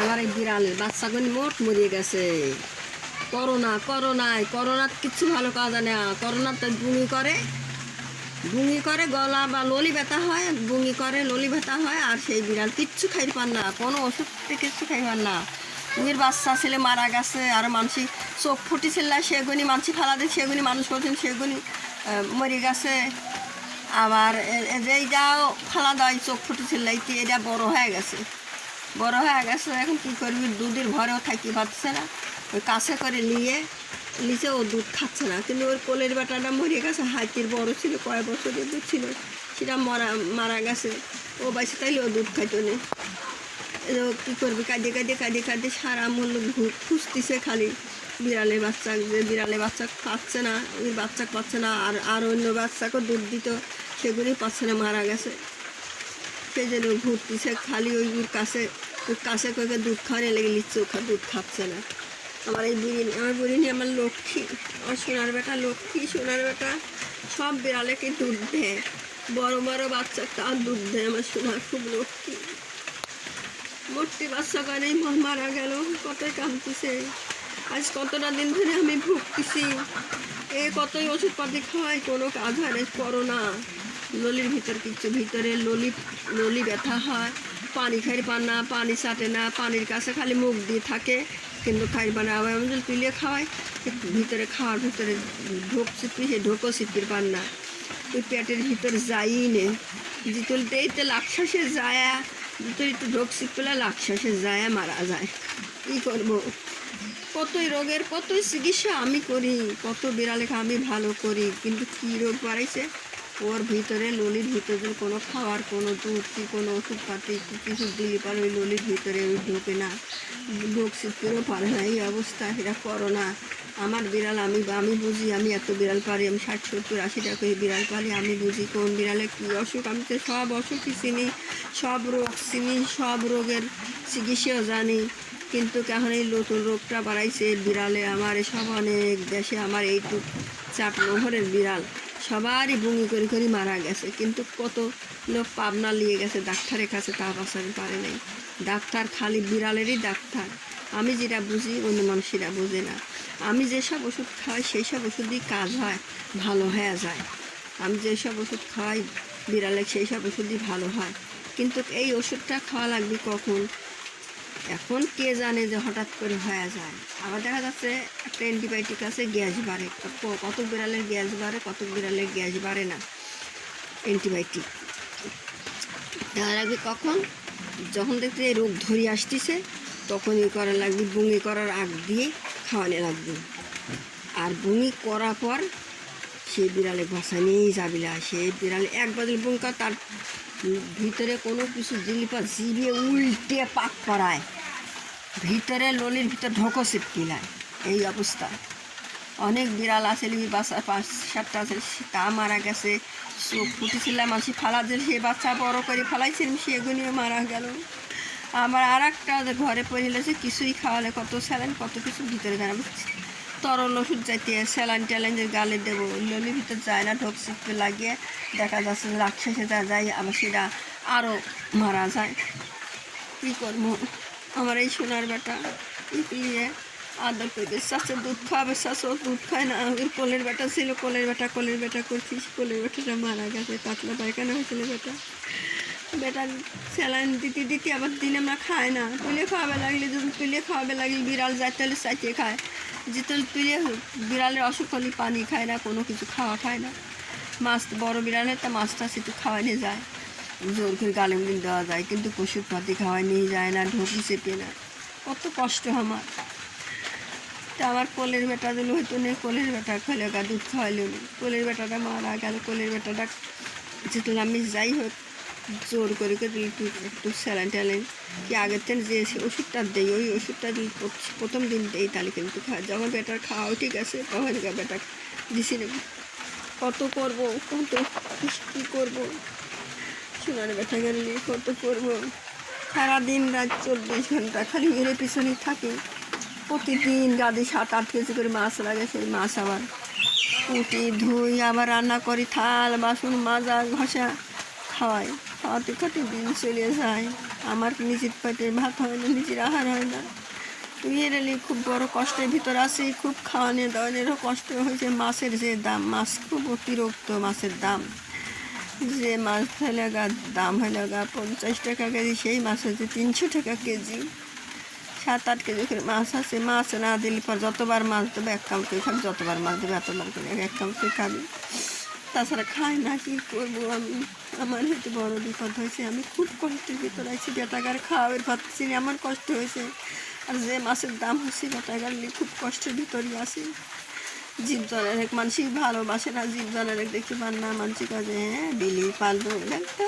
আমার এই বিড়ালের বাচ্চাগুলি মোট মরিয়ে গেছে। করোনার কিচ্ছু ভালো কাজ জানে না। করোনাতে বুঙি করে গলা বা ললি ব্যথা হয়, বুঙি করে ললি ব্যথা হয়। আর সেই বিড়াল কিচ্ছু খাইতে পার না, কোনো ওষুধ কিচ্ছু খাইবার না। বুঙির বাচ্চা ছেলে মারা গেছে। আর মানসি চোখ ফুটিছিল সেগুনি মানসি ফালা দিয়ে সেগুনি মানুষ করছেন, সেগুনি মরে গেছে। আবার যেইটাও ফালা দেয় চোখ ফুটেছিল এটা বড় হয়ে গেছে। এখন কী করবি, দুধের ঘরেও থাকি পাচ্ছে না। ওই কাছে করে লিচে ও দুধ খাচ্ছে না। কিন্তু ওর কোলের বেটাটা মরে গেছে, হাতির বড় ছিল, কয়েক বছরের দুধ ছিল, সেটা মারা গেছে। ও বাইসে তাইলে ও দুধ খাইতো না। কী করবি, কাঁদে সারা মূল্য খুঁজতেছে খালি বিড়ালের বাচ্চা পাচ্ছে না, ওই বাচ্চা পাচ্ছে না। আর অন্য বাচ্চাকে দুধ দিত, সেগুলি পাচ্ছে না, মারা গেছে। সেই জন্য ঘুরতেছে খালি ওই কাছে করে দুধ খাওয়ানো লেগে নিচ্ছে, ওখানে দুধ খাচ্ছে না। আমার বুড়িনি আমার লক্ষ্মী, আমার সোনার বেটা সব বিড়ালেকে দুধ দেয়, বড় বাচ্চা তার দুধ দেয়। আমার সোনা খুব লক্ষ্মী। মোটটি বাচ্চা করে মারা গেল, কতই কাঁদতেছে। আজ কতটা দিন ধরে আমি ভুগতেছি, কতই ওষুধপাতি খাওয়াই, কোনো কাজ হয় না। করোনা ললির ভিতরে ললি ব্যথা হয়, পানি খাইতে পার না, পানি চাটে না, পানির কাছে খালি মুখ দিয়ে থাকে, কিন্তু খাইবার না। আবার আমি যদি তুলিয়ে খাওয়াই, ভিতরে খাওয়ার ভিতরে ঢোকও চিপির পার না, ওই পেটের ভিতরে যাই নে। জিতুলতেই তো লাকশাসে যায়, জিতুল একটু ঢোক চিপলে লাকশাসে যায়, মারা যায়। কী করবো, কতই রোগের কতই চিকিৎসা আমি করি, কত বিড়ালেখা আমি ভালো করি, কিন্তু কী রোগ বাড়াইছে ওর ভিতরে, ললির ভিতরে কোনো খাওয়ার, কোনো দুধ কি কোনো ওষুধপাতি কিছু দিলে পারে ওই ললির ভিতরে ওই ঢোকে না, ঢোক শিখতেও পারে না। এই অবস্থা, এটা করোনা। আমার বিড়াল আমি বুঝি, আমি এত বিড়াল পারি, আমি 60-70-80 করে বিড়াল পারি, আমি বুঝি কোন বিড়ালে কী অসুখ। আমি তো সব অসুখই চিনি, সব রোগ চিনি, সব রোগের চিকিৎসাও জানি। কিন্তু এখন এই নতুন রোগটা বাড়াইছে বিড়ালে আমার, সব অনেক দেশে আমার এইটুক 4 নম্বরের বিড়াল সবারই বুঙি করে মারা গেছে। কিন্তু কত লোক পাবনা নিয়ে গেছে ডাক্তারের কাছে, তা বাঁচাতে পারে নাই। ডাক্তার খালি বিড়ালেরই ডাক্তার। আমি যেটা বুঝি অন্য মানুষেরা বোঝে না। আমি যেসব ওষুধ খাওয়াই সেই সব ওষুধই কাজ হয়, ভালো হয়ে যায়। আমি যেসব ওষুধ খাওয়াই বিড়ালে সেই সব ওষুধই ভালো হয়। কিন্তু এই ওষুধটা খাওয়া লাগবে কখন, এখন কে জানে যে হঠাৎ করে হয়ে যায়। আবার দেখা যাচ্ছে একটা অ্যান্টিবায়োটিক আছে, গ্যাস বাড়ে, কত বিড়ালের গ্যাস বাড়ে, কত বিড়ালের গ্যাস বাড়ে না। অ্যান্টিবায়োটিক দেওয়া লাগবে কখন, যখন দেখতে এই রোগ ধরে আসতেছে তখনই করা লাগবে। বমি করার আগ দিয়ে খাওয়ানো লাগবে। আর বমি করার পর সেই বিড়ালে বাসা নিয়েই যাবি না। সেই বিড়ালে একবার বমি কর, তার ভিতরে কোনো কিছু জিলিপা জিবিয়ে উল্টে পাক করায়, ভিতরে ললির ভিতরে ঢোকো চিপকিলায়। এই অবস্থা। অনেক বিড়াল আছে, বাচ্চা 5-7টা আছে, তা মারা গেছে। চোখ ফুটেছিলাম মাসি ফালা দিয়ে সে বাচ্চা বড় করে ফেলাইছিলাম, সেগুলিও মারা গেল। আবার আর একটা ঘরে পড়েছে, কিছুই খাওয়ালে কত স্যালাইন কত কিছু ভিতরে যায় না, তরল ওষুধ যাইতে স্যালাইন যে গালে দেবো, ললির ভিতর যায় না, ঢোক চিপতে লাগিয়ে দেখা যাচ্ছে রাক্ষসে যায়, আবার সেটা আরও মারা যায়। কী করবো, আমার এই সোনার বেটা নিয়ে আদর করে চাষে দুধ খাওয়াবে, চাষও দুধ খায় না। ওই কোলের বেটা ছিল, কোলের বেটা করছিস, কোলের বেটাটা মারা গেছে, পাতলা পায়খানা হয়েছিল বেটা স্যালাইন দিতে আবার দিনে আমরা খায় না। তুলে খাওয়াবে লাগলে বিড়াল যায় তাহলে চাইতে খায়, যেতে তুলে বিড়ালের অসুখ হলে পানি খায় না, কোনো কিছু খায় না। মাছ বড় বিড়াল হয় তা মাছটা সেটু খাওয়াই নিয়ে যায়, জোর করে গালিম দিন দেওয়া যায়, কিন্তু ওষুধ পাতি খাওয়াই নিয়ে যায় না, ঢোকি চেপে না। কত কষ্ট আমার। তা আমার কোলের বেটা দিলে হয়তো নেই, কোলের বেটা খেলে দুধ খাওয়াইলেও নেই, কোলের বেটাটা মারা গেল। কোলের বেটাটা যেহেতু আমি যাই হোক জোর করে একটু স্যালাইন ট্যালাইন কি আগের থেকে যে ওষুধটা দেই, ওই ওষুধটা যদি প্রথম দিন দেই তাহলে কিন্তু খাওয়া, যখন বেটার খাওয়াও ঠিক আছে তখন বেটা দিছি না। কত করবো, কী করবো, সোনার বেটা গেলে কত করবো। সারাদিন রাত 24 ঘন্টা খালি এর পিছনে থাকি। প্রতিদিন গাদি 7-8 কেজি করে মাছ লাগে, সেই মাছ আবার কুটি ধুই, আবার রান্না করি, থাল বাসন মাজা ঘষা খাওয়াতে দিন চলে যায়। আমার নিজের পেটে ভাত হয় না, নিজের আহার হয় না। রিয়েলি খুব বড় কষ্টের ভিতর আছি, খুব খাওয়ানো দাওয়ানেরও কষ্ট হয়েছে। মাছের যে দাম, মাছ খুব অতিরিক্ত মাছের দাম। যে মাছ হলে দাম হলে 50 টাকা কেজি, সেই মাছ হচ্ছে 300 টাকা কেজি। 7-8 কেজি করে মাছ আছে। মাছ না দিলে পর যতবার মাছ দেবে এক কাম করে খাবি, যতবার মাছ দেবে এতবার করে এক কাম করে খাবি, তাছাড়া খাই না। কী করবো আমি? আমার হয়তো বড় বিপদ হয়েছে। আমি খুব কষ্টের ভিতরে আছি, বেটাগার খাওয়ার পাচ্ছি না, আমার কষ্ট হয়েছে। আর যে মাছের দাম হচ্ছে বেটাগার নিয়ে খুব কষ্টের ভিতরেই আছি। জীবজনের মানুষই ভালোবাসে না, জীবজনের দেখতে পান না। মানুষই কাজে হ্যাঁ বিলি পালবো, একটা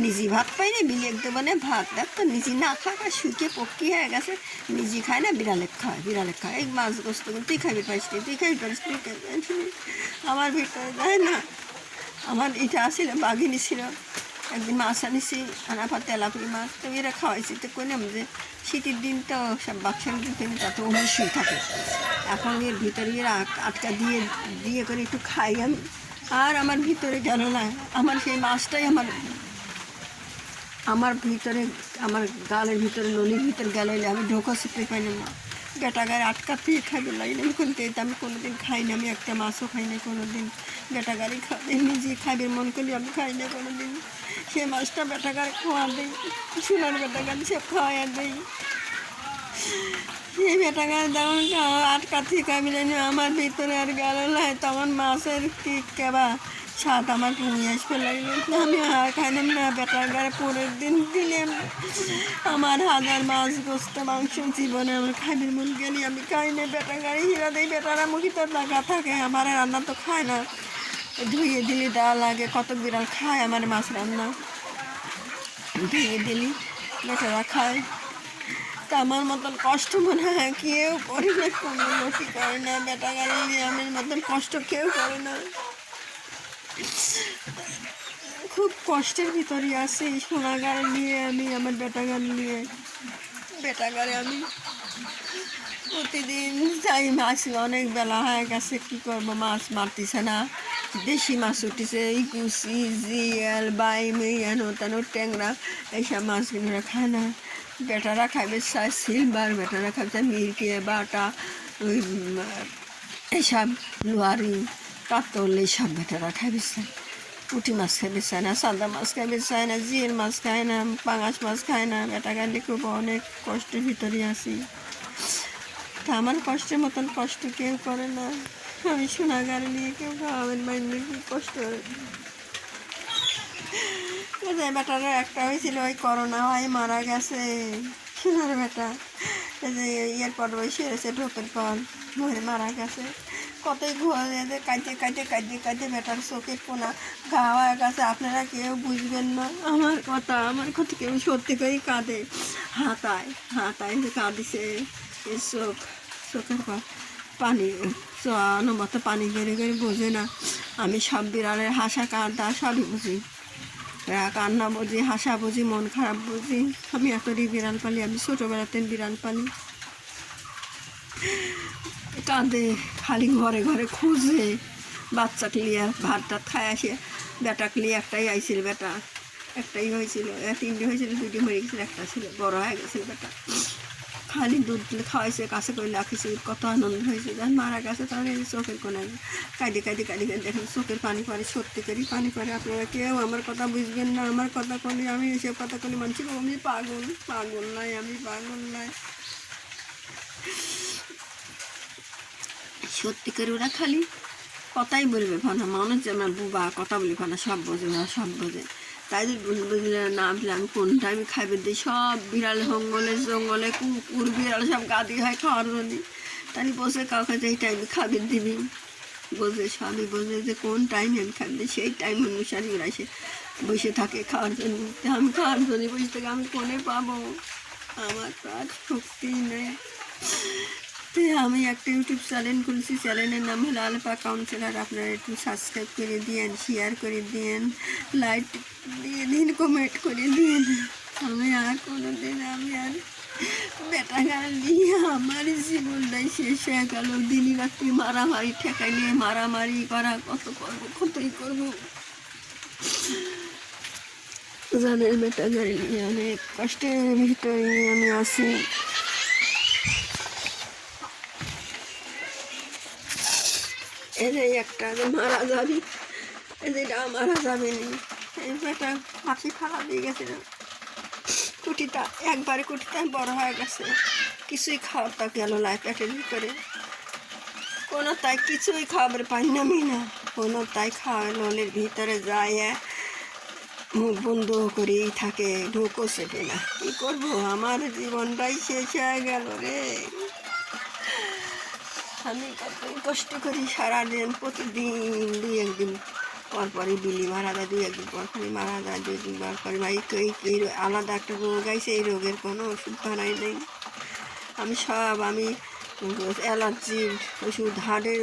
নিজে ভাত পাই না, বিলি একদম মানে ভাত দেখতো নিজে না খাওয়া শুকে পক্ষি হয়ে গেছে। নিজে খায় না, বিড়ালে খায়, বিড়ালে খায়। এই মাছ গোস্ত তুই খাবি পারিস নি, তুই খাবি পারিস নি, আমার ভিতরে দেয় না। আমার এটা আসলে বাঘিনী ছিল। একদিন মাছ আনিছি, আনার পর তেলাপুরি মাছ তো এরা খাওয়াইছি। তো কইলাম যে শীতের দিন তো সব বাক্সের ভিতরে তত অবশ্যই থাকে, এখন এর ভিতরে এরা আটকা দিয়ে দিয়ে করে একটু খাই আমি। আর আমার ভিতরে গেল না, আমার সেই মাছটাই আমার ভিতরে, আমার গালের ভিতরে নলির ভিতরে গেল, আমি ঢোকা শিখতে পাইলাম না। বেটা গায়ে আটকা দিয়ে খাবে লাগলে আমি কোনতে আমি কোনোদিন খাই না। আমি একটা মাছও খাই না কোনো দিন। বেটা গাড়ি খাবে, নিজে খাবে মন করলে আমি খাই না কোনো দিন। সে মাছটা বেটা গাড়ি খাওয়া দিই, সোনার বেটা গাড়ি সব খাওয়া দিই। সেই বেটা গাড়ি তেমন আটকা থেকে আমি জানি আমার ভিতরে আর গেল না। তখন মাছের কি কেবা স্বাদ আমার নিয়ে আসবে লাগলো, আমি আর খাইলাম না। বেটার গায়ে পরের দিন দিলাম আমার হাজার মাছ গোস্ত মাংস জীবনে আমার খাইবার মন গেলি আমি খাই না। বেটা গাড়ি হিরা দেয়, বেটারা মুখি তো টাকা থাকে, আমার রান্না তো খায় না। ধুয়ে দিলি দেওয়া লাগে, কত বিড়াল খায় আমার মাছ রান্না, ধুয়ে দিলি বেটারা খায়। তা আমার মতন কষ্ট মনে হয় কেউ করে না, কোনো লোকই করে না। বেটা গাড়ি নিয়ে আমার মতন কষ্ট কেউ করে না। খুব কষ্টের ভিতরে আছি। সোনাগার নিয়ে আমি, আমার বেটাগার নিয়ে, বেটাগারে আমি প্রতিদিন যাই। মাছ অনেক বেলা হয়ে গেছে, কী করবো, মাছ মারতেছে না। দেশি মাছ উঠেছে, এই কুচি জিয়াল বাইমি এনো তেনো ট্যাংরা, এইসব মাছগুলো খায় না। বেটারা খাইবে চায় সিলভার, বেটারা খাইবে চায় মিরকে বাটা, ওই এইসব লোয়ারি কাতল, এইসব বেটারা খাইবে চায়। পুঁটি মাছ খাইবে চায় না, সাদা মাছ খাইবে চায় না, জিয়েল মাছ খায় না, পাঙাশ মাছ খায় না। বেটা গালি খুব অনেক কষ্টের ভিতরে আছি। তা আমার কষ্টের মতন কষ্ট কেউ করে না। আমি সোনাগার নিয়ে কেউ খাওয়াবেন মাইন্ডে কি কষ্ট। বেটারও একটা হয়েছিল, ওই করোনা হয় মারা গেছে সোনার বেটা। এই যে ইয়ের পর বসে এসে ঢোকের পর ঘরে মারা গেছে। কতই ঘুরে কাঁদতে কাঁদতে কাঁদতে কাঁদতে বেটার চোখের কোনা ঘা হয়ে গেছে। আপনারা কেউ বুঝবেন না আমার কথা, আমার কথা কেউ সত্যি করেই কাঁদে, হাতায় হাতায় কাঁদিছে। এই চোখের পানি চানো মতো পানি গেড়ে গেড়ে বোঝে না। আমি সব বিড়ালের হাসা কাঁদা সবই বুঝি, কান্না বুঝি, হাসা বুঝি, মন খারাপ বুঝি। আমি এতই বিড়াল পালি, আমি ছোটোবেলাতে বিড়াল পালি। কাঁদে খালি ঘরে ঘরে খুঁজে, বাচ্চাকে নিয়ে ভাত টাত খায় আসে। বেটাকে নিয়ে একটাই আইছিল, বেটা একটাই হয়েছিল, 3টে হয়েছিল, 2টে মরে গেছিল, একটা ছিল বড় হয়ে গেছিল। বেটা খালি দুধ খাওয়াইছে, কাছে করে রাখিছে, কত আনন্দ হয়েছে। যখন মারা গেছে তখন এই চোখের কোনায় কাঁদে কাঁদে কাঁদে কাঁদে দেখেন চোখের পানি পড়ে, সত্যি করি পানি পড়ে। আপনারা কেউ আমার কথা বুঝবেন না, আমার কথা বলি আমি, এসব কথা বলি মানুষ আমি পাগল, পাগল নাই, আমি পাগল নাই। সত্যি করে ওরা খালি কথাই বলবে ভানা, মানুষ যে আমার বুবা কথা বলি ভানা, সব বোঝে, ওরা সব বোঝে। তাই বুঝলে না বুঝলে আমি কোন টাইমে খাইবে দিই। সব বিড়াল জঙ্গলে জঙ্গলে কুকুর বিড়াল সব গাদি হয় খাওয়ার জন্য। তাই বসে কাউকে যে এই টাইমে খাবার দিবি, বোঝে, সবই বোঝে যে কোন টাইমে আমি খাবার দিই। সেই টাইম অনুসারে ওরা এসে বসে থাকে খাওয়ার জন্য। আমি খাওয়ার জন্য বসে থেকে আমি কোনে পাবো? আমার তো আর শক্তি নেই। আমি একটা ইউটিউব চ্যানেল খুলছি, চ্যানেলের নাম হলো আলফা কাউন্সিলর। আপনারা একটু সাবস্ক্রাইব করে দিন, শেয়ার করে দিন, লাইক দিয়ে দিন, কমেন্ট করে দিন। আমি আর কোনো দিন আমি আর বেটা গাল নিয়ে আমার জীবনটাই শেষ হয়ে গেল। দিনই রাত্রি মারামারি, ঠেকাই নিয়ে মারামারি করা, কত করবো, কতই করবো। জানের বেটা গাড়ি নিয়ে অনেক কষ্টের ভিতরে আমি আছি। এই যে একটা যে মারা যাবি, এই যেটা মারা যাবে নি, এই বেটা হাসি খারাপ দিয়ে গেছে। কুটিটা একবারে কুটিটা বড় হয়ে গেছে, কিছুই খাওয়ার তা গেল লাই পেটের ভিতরে, কোনো তাই কিছুই খাবার পাই নামি না, কোনো তাই খাওয়া নলের ভিতরে যায় মুখ বন্ধ করেই থাকে, ঢোকও সেটে না। কী করবো, আমার জীবনটাই শেষ হয়ে গেল রে। আমি কত কষ্ট করি সারাদিন, প্রতিদিন দুই একদিন পরপরই বিলি মারা যায়, দুই একদিন পরপরই মারা যায়, দুই দিন পর পরই ভাই এই আলাদা একটা রোগ আছে, এই রোগের কোনো ওষুধ বানাই নেই। আমি অ্যালার্জির ওষুধ, হার্টের